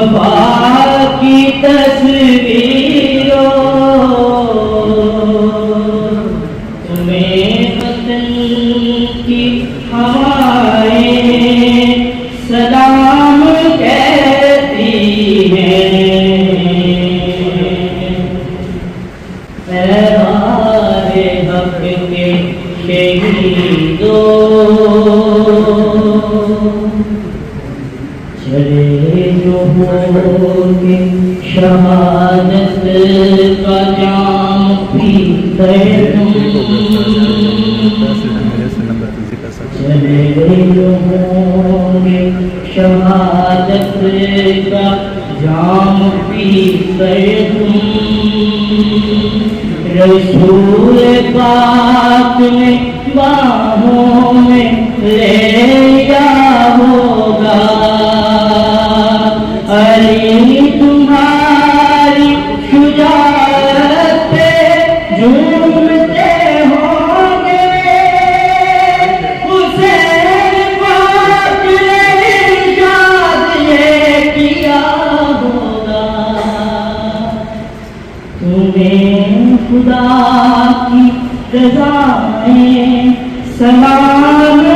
وفا کی تصویروں تمہیں وطن کی ہوائیں سلام کہتی ہیں، پیغام حق کے شہیدوں چلے جو ہو کے شہادت کا جام پیتے تم، چلے جو ہو کے شہادت کا جام پیتے تم، رسول پاک نے باہوں میں لے لیا ہوگا، علی تمہاری شجاعت پہ جھومتے ہوں گے، حسین پاک نے ارشاد یہ کیا ہوگا، تمہیں خدا کی رضائیں سلام